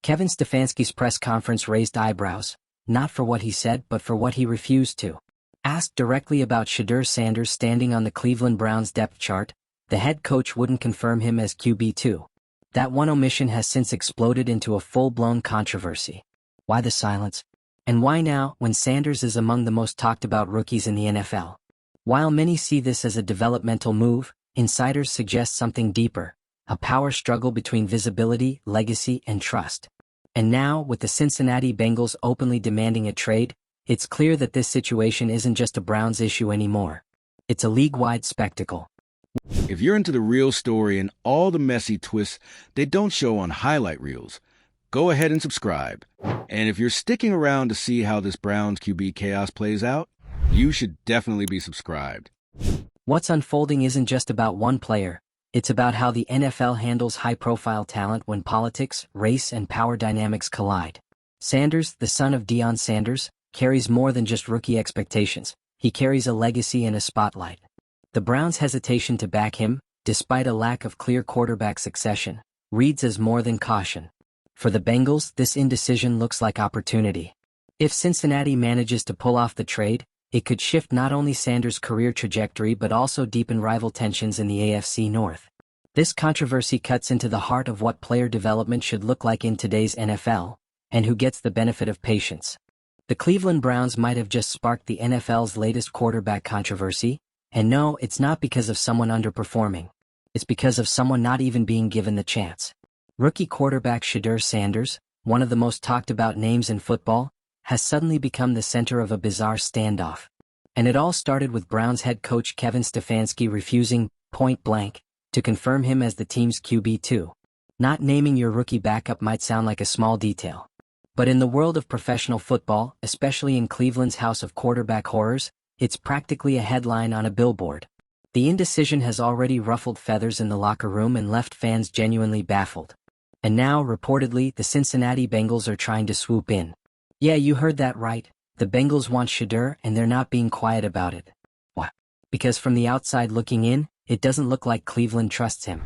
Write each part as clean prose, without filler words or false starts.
Kevin Stefanski's press conference raised eyebrows, not for what he said but for what he refused to. Asked directly about Shedeur Sanders standing on the Cleveland Browns depth chart, the head coach wouldn't confirm him as QB2. That one omission has since exploded into a full-blown controversy. Why the silence? And why now, when Sanders is among the most talked-about rookies in the NFL? While many see this as a developmental move, insiders suggest something deeper, a power struggle between visibility, legacy, and trust. And now, with the Cincinnati Bengals openly demanding a trade, it's clear that this situation isn't just a Browns issue anymore. It's a league-wide spectacle. If you're into the real story and all the messy twists they don't show on highlight reels, go ahead and subscribe. And if you're sticking around to see how this Browns QB chaos plays out, you should definitely be subscribed. What's unfolding isn't just about one player, it's about how the NFL handles high-profile talent when politics, race, and power dynamics collide. Sanders, the son of Deion Sanders, carries more than just rookie expectations. He carries a legacy and a spotlight. The Browns' hesitation to back him, despite a lack of clear quarterback succession, reads as more than caution. For the Bengals, this indecision looks like opportunity. If Cincinnati manages to pull off the trade, it could shift not only Sanders' career trajectory but also deepen rival tensions in the AFC North. This controversy cuts into the heart of what player development should look like in today's NFL, and who gets the benefit of patience. The Cleveland Browns might have just sparked the NFL's latest quarterback controversy, and no, it's not because of someone underperforming. It's because of someone not even being given the chance. Rookie quarterback Shedeur Sanders, one of the most talked-about names in football, has suddenly become the center of a bizarre standoff. And it all started with Browns head coach Kevin Stefanski refusing, point-blank, to confirm him as the team's QB2. Not naming your rookie backup might sound like a small detail. But in the world of professional football, especially in Cleveland's house of quarterback horrors, it's practically a headline on a billboard. The indecision has already ruffled feathers in the locker room and left fans genuinely baffled. And now, reportedly, the Cincinnati Bengals are trying to swoop in. Yeah, you heard that right. The Bengals want Shedeur and they're not being quiet about it. Why? Because from the outside looking in, it doesn't look like Cleveland trusts him.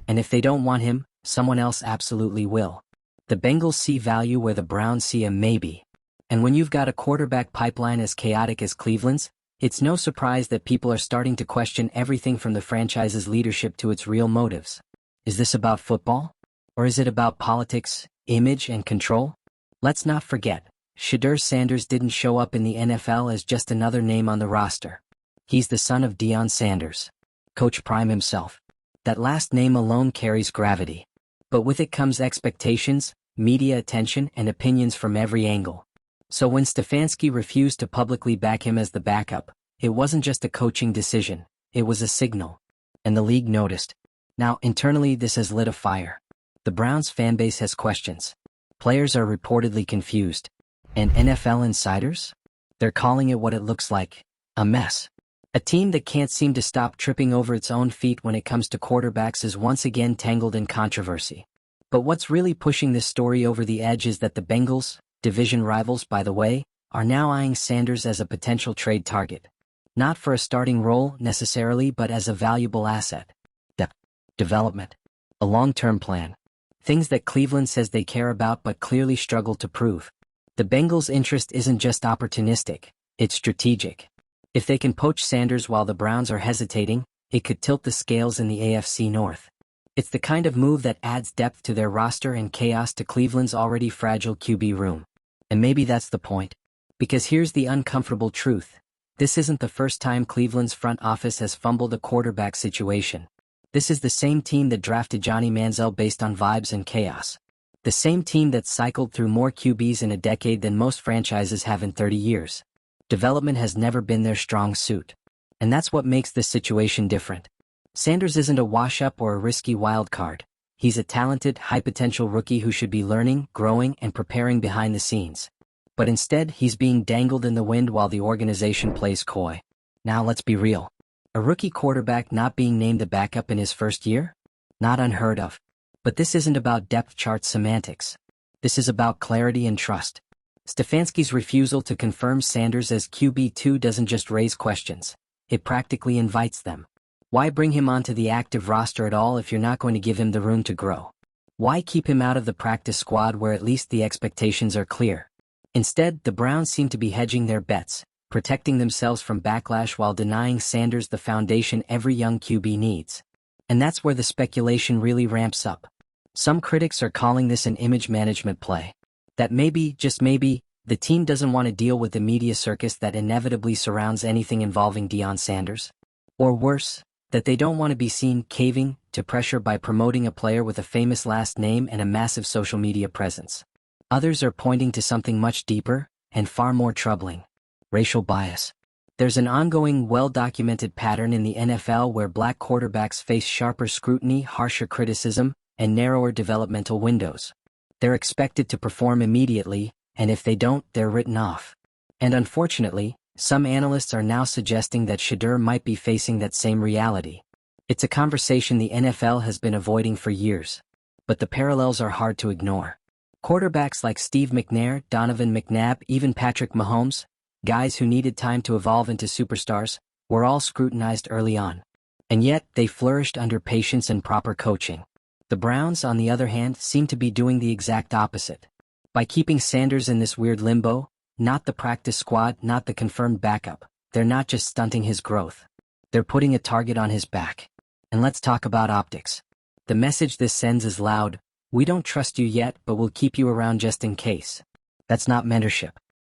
And if they don't want him, someone else absolutely will. The Bengals see value where the Browns see a maybe. And when you've got a quarterback pipeline as chaotic as Cleveland's, it's no surprise that people are starting to question everything from the franchise's leadership to its real motives. Is this about football? Or is it about politics, image, and control? Let's not forget, Shedeur Sanders didn't show up in the NFL as just another name on the roster. He's the son of Deion Sanders, Coach Prime himself. That last name alone carries gravity. But with it comes expectations, media attention, and opinions from every angle. So when Stefanski refused to publicly back him as the backup, it wasn't just a coaching decision, it was a signal. And the league noticed. Now, internally this has lit a fire. The Browns fanbase has questions. Players are reportedly confused. And NFL insiders? They're calling it what it looks like, a mess. A team that can't seem to stop tripping over its own feet when it comes to quarterbacks is once again tangled in controversy. But what's really pushing this story over the edge is that the Bengals, division rivals by the way, are now eyeing Sanders as a potential trade target. Not for a starting role necessarily, but as a valuable asset. Depth, development, a long-term plan. Things that Cleveland says they care about but clearly struggle to prove. The Bengals' interest isn't just opportunistic, it's strategic. If they can poach Sanders while the Browns are hesitating, it could tilt the scales in the AFC North. It's the kind of move that adds depth to their roster and chaos to Cleveland's already fragile QB room. And maybe that's the point. Because here's the uncomfortable truth. This isn't the first time Cleveland's front office has fumbled a quarterback situation. This is the same team that drafted Johnny Manziel based on vibes and chaos. The same team that cycled through more QBs in a decade than most franchises have in 30 years. Development has never been their strong suit. And that's what makes this situation different. Sanders isn't a wash-up or a risky wild card. He's a talented, high-potential rookie who should be learning, growing, and preparing behind the scenes. But instead, he's being dangled in the wind while the organization plays coy. Now let's be real. A rookie quarterback not being named the backup in his first year? Not unheard of. But this isn't about depth chart semantics. This is about clarity and trust. Stefanski's refusal to confirm Sanders as QB2 doesn't just raise questions. It practically invites them. Why bring him onto the active roster at all if you're not going to give him the room to grow? Why keep him out of the practice squad where at least the expectations are clear? Instead, the Browns seem to be hedging their bets, protecting themselves from backlash while denying Sanders the foundation every young QB needs. And that's where the speculation really ramps up. Some critics are calling this an image management play. That maybe, just maybe, the team doesn't want to deal with the media circus that inevitably surrounds anything involving Deion Sanders. Or worse, that they don't want to be seen caving to pressure by promoting a player with a famous last name and a massive social media presence. Others are pointing to something much deeper and far more troubling: racial bias. There's an ongoing, well-documented pattern in the NFL where black quarterbacks face sharper scrutiny, harsher criticism, and narrower developmental windows. They're expected to perform immediately, and if they don't, they're written off. And unfortunately, some analysts are now suggesting that Shedeur might be facing that same reality. It's a conversation the NFL has been avoiding for years, but the parallels are hard to ignore. Quarterbacks like Steve McNair, Donovan McNabb, even Patrick Mahomes, guys who needed time to evolve into superstars, were all scrutinized early on. And yet, they flourished under patience and proper coaching. The Browns, on the other hand, seem to be doing the exact opposite. By keeping Sanders in this weird limbo, not the practice squad, not the confirmed backup, they're not just stunting his growth. They're putting a target on his back. And let's talk about optics. The message this sends is loud: we don't trust you yet, but we'll keep you around just in case. That's not mentorship.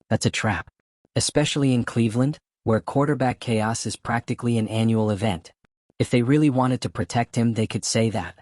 That's a trap. Especially in Cleveland, where quarterback chaos is practically an annual event. If they really wanted to protect him, they could say that.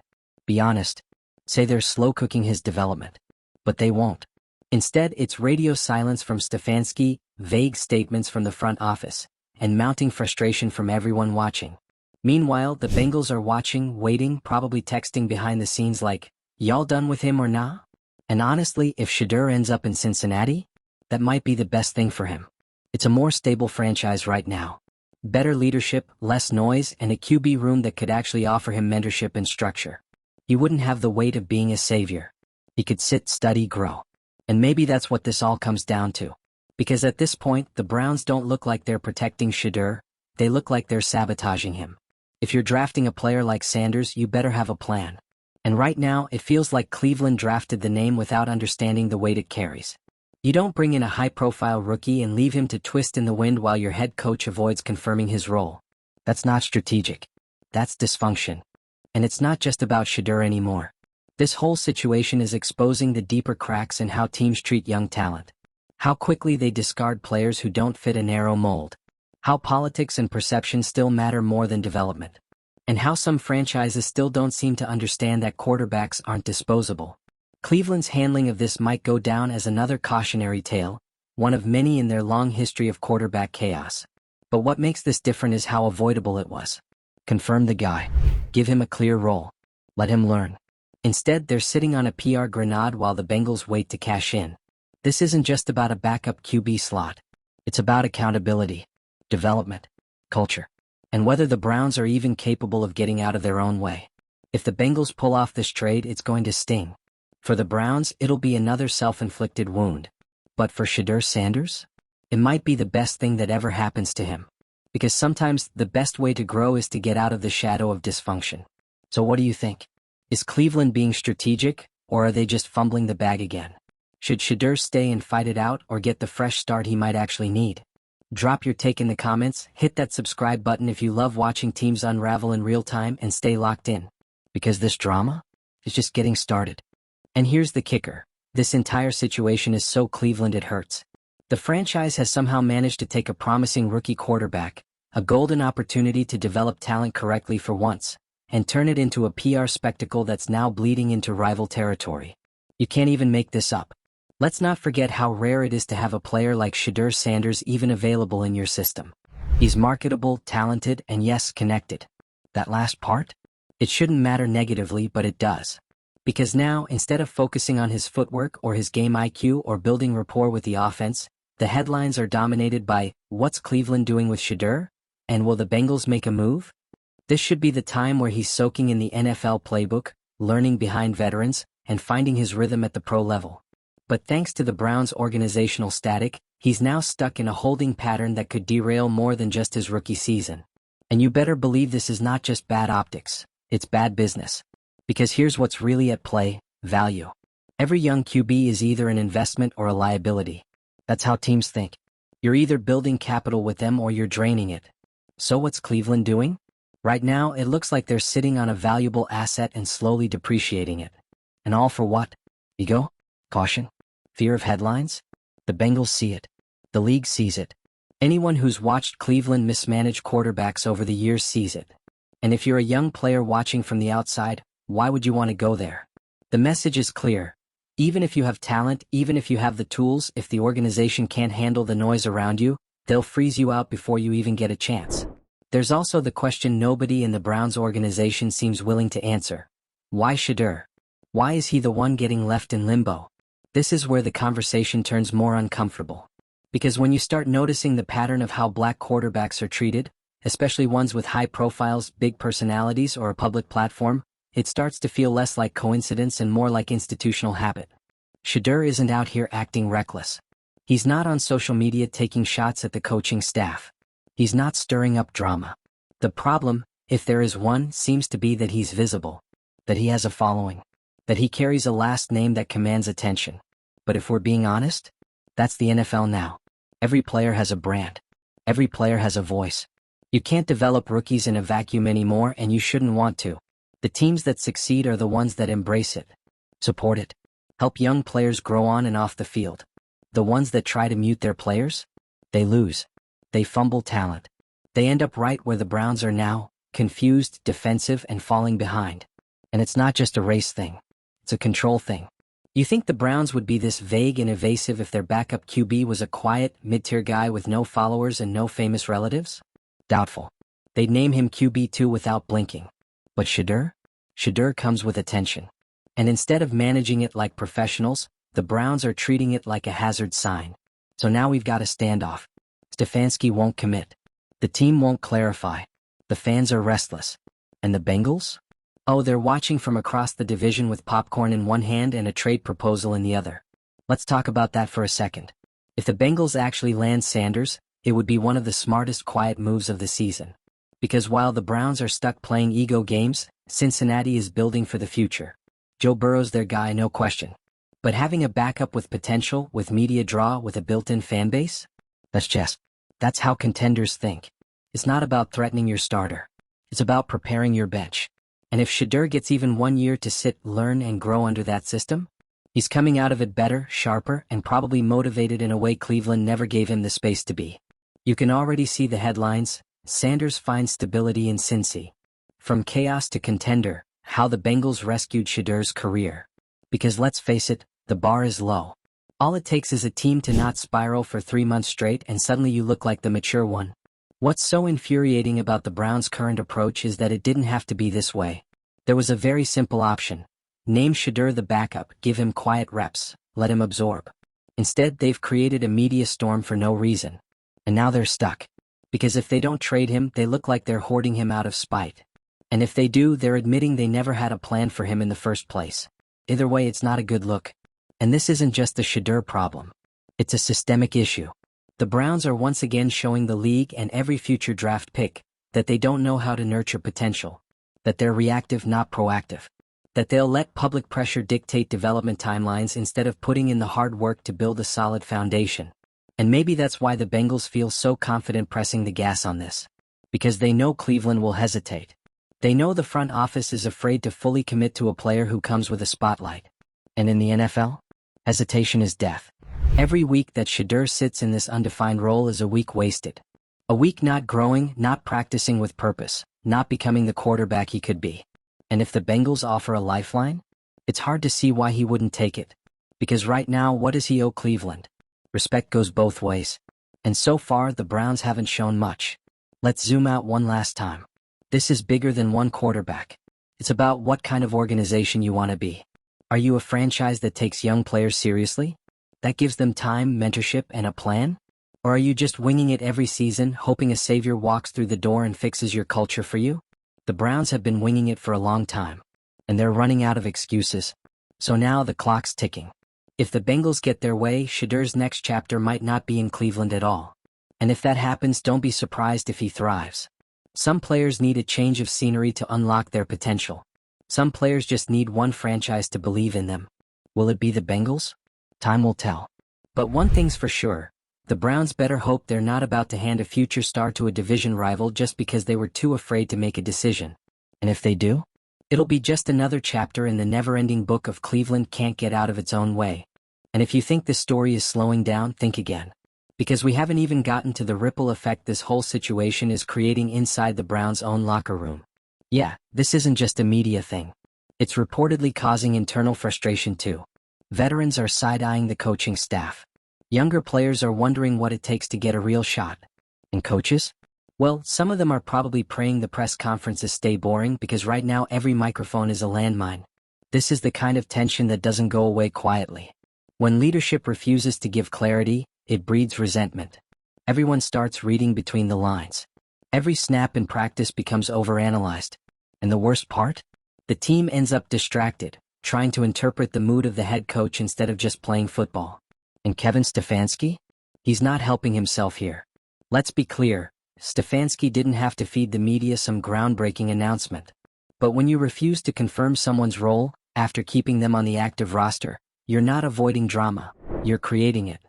Be honest. Say they're slow-cooking his development. But they won't. Instead, it's radio silence from Stefanski, vague statements from the front office, and mounting frustration from everyone watching. Meanwhile, the Bengals are watching, waiting, probably texting behind the scenes like, "Y'all done with him or nah?" And honestly, if Shedeur ends up in Cincinnati, that might be the best thing for him. It's a more stable franchise right now. Better leadership, less noise, and a QB room that could actually offer him mentorship and structure. He wouldn't have the weight of being a savior. He could sit, study, grow. And maybe that's what this all comes down to. Because at this point, the Browns don't look like they're protecting Shedeur, they look like they're sabotaging him. If you're drafting a player like Sanders, you better have a plan. And right now, it feels like Cleveland drafted the name without understanding the weight it carries. You don't bring in a high-profile rookie and leave him to twist in the wind while your head coach avoids confirming his role. That's not strategic. That's dysfunction. And it's not just about Shedeur anymore. This whole situation is exposing the deeper cracks in how teams treat young talent. How quickly they discard players who don't fit a narrow mold. How politics and perception still matter more than development. And how some franchises still don't seem to understand that quarterbacks aren't disposable. Cleveland's handling of this might go down as another cautionary tale, one of many in their long history of quarterback chaos. But what makes this different is how avoidable it was. Confirm the guy. Give him a clear role. Let him learn. Instead, they're sitting on a PR grenade while the Bengals wait to cash in. This isn't just about a backup QB slot. It's about accountability, development, culture, and whether the Browns are even capable of getting out of their own way. If the Bengals pull off this trade, it's going to sting. For the Browns, it'll be another self-inflicted wound. But for Shedeur Sanders, it might be the best thing that ever happens to him. Because sometimes the best way to grow is to get out of the shadow of dysfunction. So what do you think? Is Cleveland being strategic, or are they just fumbling the bag again? Should Shedeur stay and fight it out, or get the fresh start he might actually need? Drop your take in the comments, hit that subscribe button if you love watching teams unravel in real time, and stay locked in. Because this drama is just getting started. And here's the kicker. This entire situation is so Cleveland it hurts. The franchise has somehow managed to take a promising rookie quarterback, a golden opportunity to develop talent correctly for once, and turn it into a PR spectacle that's now bleeding into rival territory. You can't even make this up. Let's not forget how rare it is to have a player like Shedeur Sanders even available in your system. He's marketable, talented, and yes, connected. That last part? It shouldn't matter negatively, but it does. Because now, instead of focusing on his footwork or his game IQ or building rapport with the offense, the headlines are dominated by, "What's Cleveland doing with Shedeur?" and "Will the Bengals make a move?" This should be the time where he's soaking in the NFL playbook, learning behind veterans, and finding his rhythm at the pro level. But thanks to the Browns' organizational static, he's now stuck in a holding pattern that could derail more than just his rookie season. And you better believe this is not just bad optics, it's bad business. Because here's what's really at play: value. Every young QB is either an investment or a liability. That's how teams think. You're either building capital with them or you're draining it. So what's Cleveland doing? Right now, it looks like they're sitting on a valuable asset and slowly depreciating it. And all for what? Ego? Caution? Fear of headlines? The Bengals see it. The league sees it. Anyone who's watched Cleveland mismanage quarterbacks over the years sees it. And if you're a young player watching from the outside, why would you want to go there? The message is clear. Even if you have talent, even if you have the tools, if the organization can't handle the noise around you, they'll freeze you out before you even get a chance. There's also the question nobody in the Browns organization seems willing to answer. Why Shedeur? Why is he the one getting left in limbo? This is where the conversation turns more uncomfortable. Because when you start noticing the pattern of how black quarterbacks are treated, especially ones with high profiles, big personalities, or a public platform, it starts to feel less like coincidence and more like institutional habit. Shedeur isn't out here acting reckless. He's not on social media taking shots at the coaching staff. He's not stirring up drama. The problem, if there is one, seems to be that he's visible, that he has a following, that he carries a last name that commands attention. But if we're being honest, that's the NFL now. Every player has a brand. Every player has a voice. You can't develop rookies in a vacuum anymore, and you shouldn't want to. The teams that succeed are the ones that embrace it, support it, help young players grow on and off the field. The ones that try to mute their players, they lose. They fumble talent. They end up right where the Browns are now, confused, defensive, and falling behind. And it's not just a race thing. It's a control thing. You think the Browns would be this vague and evasive if their backup QB was a quiet, mid-tier guy with no followers and no famous relatives? Doubtful. They'd name him QB2 without blinking. But Shedeur? Shedeur comes with attention. And instead of managing it like professionals, the Browns are treating it like a hazard sign. So now we've got a standoff. Stefanski won't commit. The team won't clarify. The fans are restless. And the Bengals? Oh, they're watching from across the division with popcorn in one hand and a trade proposal in the other. Let's talk about that for a second. If the Bengals actually land Sanders, it would be one of the smartest quiet moves of the season. Because while the Browns are stuck playing ego games, Cincinnati is building for the future. Joe Burrow's their guy, no question. But having a backup with potential, with media draw, with a built-in fan base? That's chess. That's how contenders think. It's not about threatening your starter. It's about preparing your bench. And if Shedeur gets even 1 year to sit, learn, and grow under that system, he's coming out of it better, sharper, and probably motivated in a way Cleveland never gave him the space to be. You can already see the headlines. Sanders finds stability in Cincy. From chaos to contender, how the Bengals rescued Shedeur's career. Because let's face it, the bar is low. All it takes is a team to not spiral for 3 months straight and suddenly you look like the mature one. What's so infuriating about the Browns' current approach is that it didn't have to be this way. There was a very simple option. Name Shedeur the backup, give him quiet reps, let him absorb. Instead, they've created a media storm for no reason. And now they're stuck. Because if they don't trade him, they look like they're hoarding him out of spite. And if they do, they're admitting they never had a plan for him in the first place. Either way, it's not a good look. And this isn't just the Shedeur problem. It's a systemic issue. The Browns are once again showing the league and every future draft pick that they don't know how to nurture potential, that they're reactive, not proactive, that they'll let public pressure dictate development timelines instead of putting in the hard work to build a solid foundation. And maybe that's why the Bengals feel so confident pressing the gas on this. Because they know Cleveland will hesitate. They know the front office is afraid to fully commit to a player who comes with a spotlight. And in the NFL, hesitation is death. Every week that Shedeur sits in this undefined role is a week wasted. A week not growing, not practicing with purpose, not becoming the quarterback he could be. And if the Bengals offer a lifeline, it's hard to see why he wouldn't take it. Because right now, what does he owe Cleveland? Respect goes both ways. And so far, the Browns haven't shown much. Let's zoom out one last time. This is bigger than one quarterback. It's about what kind of organization you want to be. Are you a franchise that takes young players seriously? That gives them time, mentorship, and a plan? Or are you just winging it every season, hoping a savior walks through the door and fixes your culture for you? The Browns have been winging it for a long time. And they're running out of excuses. So now the clock's ticking. If the Bengals get their way, Shedeur's next chapter might not be in Cleveland at all. And if that happens, don't be surprised if he thrives. Some players need a change of scenery to unlock their potential. Some players just need one franchise to believe in them. Will it be the Bengals? Time will tell. But one thing's for sure, the Browns better hope they're not about to hand a future star to a division rival just because they were too afraid to make a decision. And if they do, it'll be just another chapter in the never-ending book of Cleveland can't get out of its own way. And if you think this story is slowing down, think again. Because we haven't even gotten to the ripple effect this whole situation is creating inside the Browns' own locker room. Yeah, this isn't just a media thing. It's reportedly causing internal frustration too. Veterans are side-eyeing the coaching staff. Younger players are wondering what it takes to get a real shot. And coaches? Well, some of them are probably praying the press conferences stay boring because right now every microphone is a landmine. This is the kind of tension that doesn't go away quietly. When leadership refuses to give clarity, it breeds resentment. Everyone starts reading between the lines. Every snap in practice becomes overanalyzed. And the worst part? The team ends up distracted, trying to interpret the mood of the head coach instead of just playing football. And Kevin Stefanski? He's not helping himself here. Let's be clear, Stefanski didn't have to feed the media some groundbreaking announcement. But when you refuse to confirm someone's role, after keeping them on the active roster, you're not avoiding drama, you're creating it.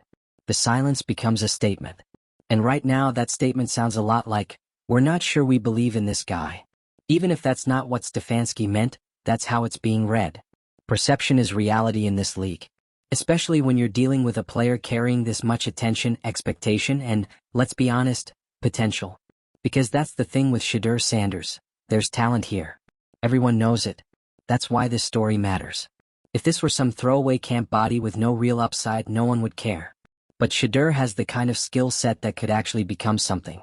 The silence becomes a statement. And right now that statement sounds a lot like, we're not sure we believe in this guy. Even if that's not what Stefanski meant, that's how it's being read. Perception is reality in this league. Especially when you're dealing with a player carrying this much attention, expectation, and, let's be honest, potential. Because that's the thing with Shedeur Sanders. There's talent here. Everyone knows it. That's why this story matters. If this were some throwaway camp body with no real upside, no one would care. But Shedeur has the kind of skill set that could actually become something.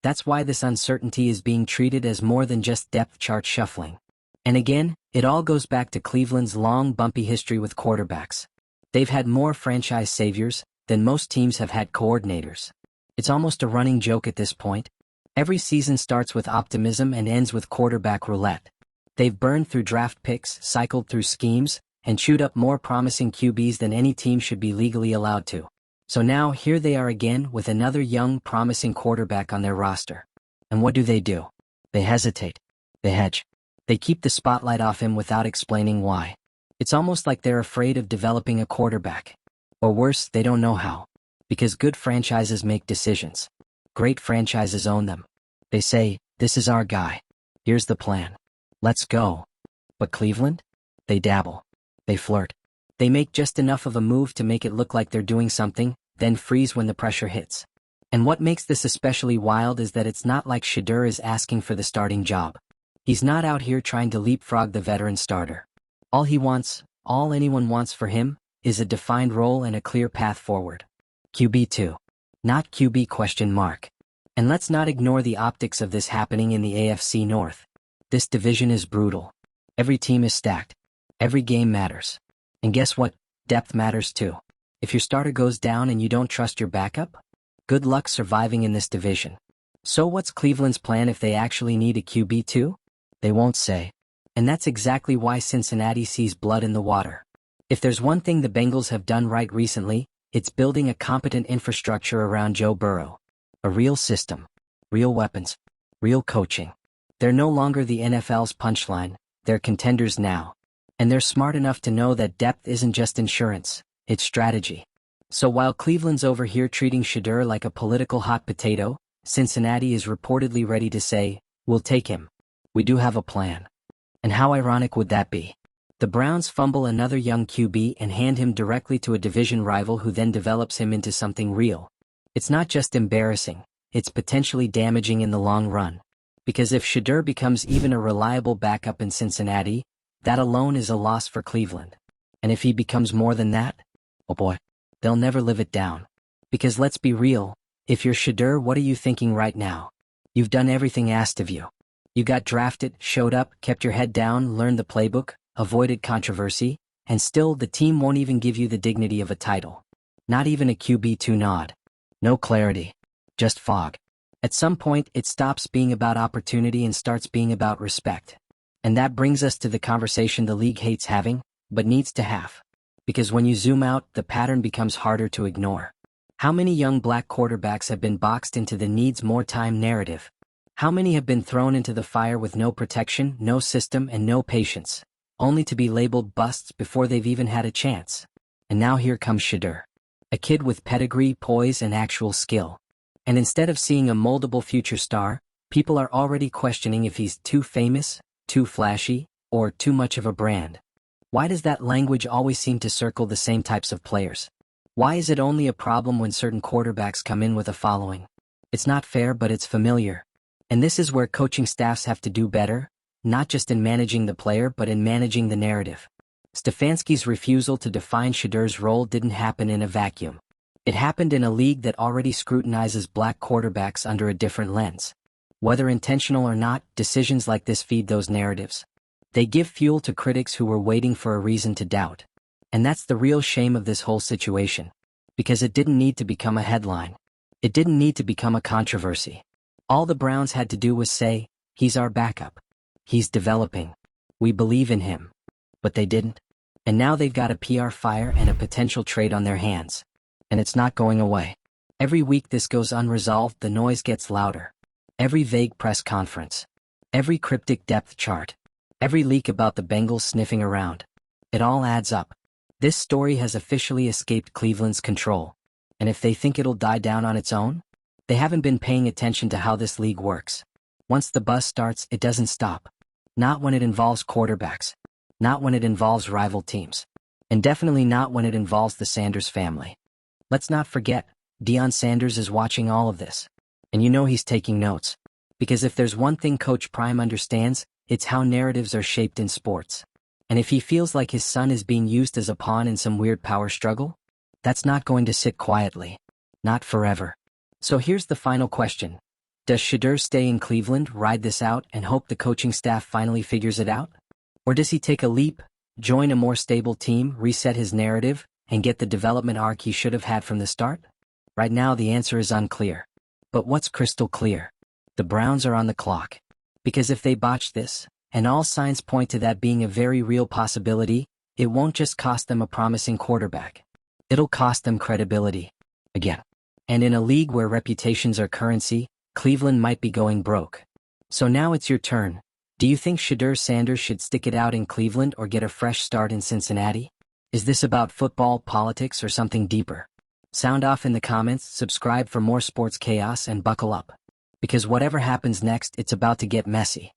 That's why this uncertainty is being treated as more than just depth chart shuffling. And again, it all goes back to Cleveland's long, bumpy history with quarterbacks. They've had more franchise saviors than most teams have had coordinators. It's almost a running joke at this point. Every season starts with optimism and ends with quarterback roulette. They've burned through draft picks, cycled through schemes, and chewed up more promising QBs than any team should be legally allowed to. So now here they are again with another young, promising quarterback on their roster. And what do? They hesitate. They hedge. They keep the spotlight off him without explaining why. It's almost like they're afraid of developing a quarterback. Or worse, they don't know how. Because good franchises make decisions. Great franchises own them. They say, this is our guy. Here's the plan. Let's go. But Cleveland? They dabble. They flirt. They make just enough of a move to make it look like they're doing something, then freeze when the pressure hits. And what makes this especially wild is that it's not like Shedeur is asking for the starting job. He's not out here trying to leapfrog the veteran starter. All he wants, all anyone wants for him, is a defined role and a clear path forward. QB2. Not QB ? And let's not ignore the optics of this happening in the AFC North. This division is brutal. Every team is stacked. Every game matters. And guess what? Depth matters too. If your starter goes down and you don't trust your backup, good luck surviving in this division. So what's Cleveland's plan if they actually need a QB2? They won't say. And that's exactly why Cincinnati sees blood in the water. If there's one thing the Bengals have done right recently, it's building a competent infrastructure around Joe Burrow. A real system. Real weapons. Real coaching. They're no longer the NFL's punchline, they're contenders now. And they're smart enough to know that depth isn't just insurance, it's strategy. So while Cleveland's over here treating Shedeur like a political hot potato, Cincinnati is reportedly ready to say, we'll take him. We do have a plan. And how ironic would that be? The Browns fumble another young QB and hand him directly to a division rival who then develops him into something real. It's not just embarrassing, it's potentially damaging in the long run. Because if Shedeur becomes even a reliable backup in Cincinnati, that alone is a loss for Cleveland. And if he becomes more than that, oh boy, they'll never live it down. Because let's be real, if you're Shedeur, what are you thinking right now? You've done everything asked of you. You got drafted, showed up, kept your head down, learned the playbook, avoided controversy, and still the team won't even give you the dignity of a title. Not even a QB2 nod. No clarity. Just fog. At some point, it stops being about opportunity and starts being about respect. And that brings us to the conversation the league hates having, but needs to have. Because when you zoom out, the pattern becomes harder to ignore. How many young black quarterbacks have been boxed into the needs more time narrative? How many have been thrown into the fire with no protection, no system, and no patience, only to be labeled busts before they've even had a chance? And now here comes Shedeur, a kid with pedigree, poise, and actual skill. And instead of seeing a moldable future star, people are already questioning if he's too famous, too flashy, or too much of a brand. Why does that language always seem to circle the same types of players? Why is it only a problem when certain quarterbacks come in with a following? It's not fair, but it's familiar. And this is where coaching staffs have to do better, not just in managing the player but in managing the narrative. Stefanski's refusal to define Shedeur's role didn't happen in a vacuum. It happened in a league that already scrutinizes black quarterbacks under a different lens. Whether intentional or not, decisions like this feed those narratives. They give fuel to critics who were waiting for a reason to doubt. And that's the real shame of this whole situation. Because it didn't need to become a headline. It didn't need to become a controversy. All the Browns had to do was say, "He's our backup. He's developing. We believe in him." But they didn't. And now they've got a PR fire and a potential trade on their hands. And it's not going away. Every week this goes unresolved, the noise gets louder. Every vague press conference. Every cryptic depth chart. Every leak about the Bengals sniffing around. It all adds up. This story has officially escaped Cleveland's control. And if they think it'll die down on its own, they haven't been paying attention to how this league works. Once the buzz starts, it doesn't stop. Not when it involves quarterbacks. Not when it involves rival teams. And definitely not when it involves the Sanders family. Let's not forget, Deion Sanders is watching all of this. And you know he's taking notes. Because if there's one thing Coach Prime understands, it's how narratives are shaped in sports. And if he feels like his son is being used as a pawn in some weird power struggle, that's not going to sit quietly. Not forever. So here's the final question. Does Shedeur stay in Cleveland, ride this out, and hope the coaching staff finally figures it out? Or does he take a leap, join a more stable team, reset his narrative, and get the development arc he should have had from the start? Right now the answer is unclear. But what's crystal clear? The Browns are on the clock. Because if they botch this, and all signs point to that being a very real possibility, it won't just cost them a promising quarterback. It'll cost them credibility. Again. And in a league where reputations are currency, Cleveland might be going broke. So now it's your turn. Do you think Shedeur Sanders should stick it out in Cleveland or get a fresh start in Cincinnati? Is this about football, politics, or something deeper? Sound off in the comments, subscribe for more sports chaos, and buckle up. Because whatever happens next, it's about to get messy.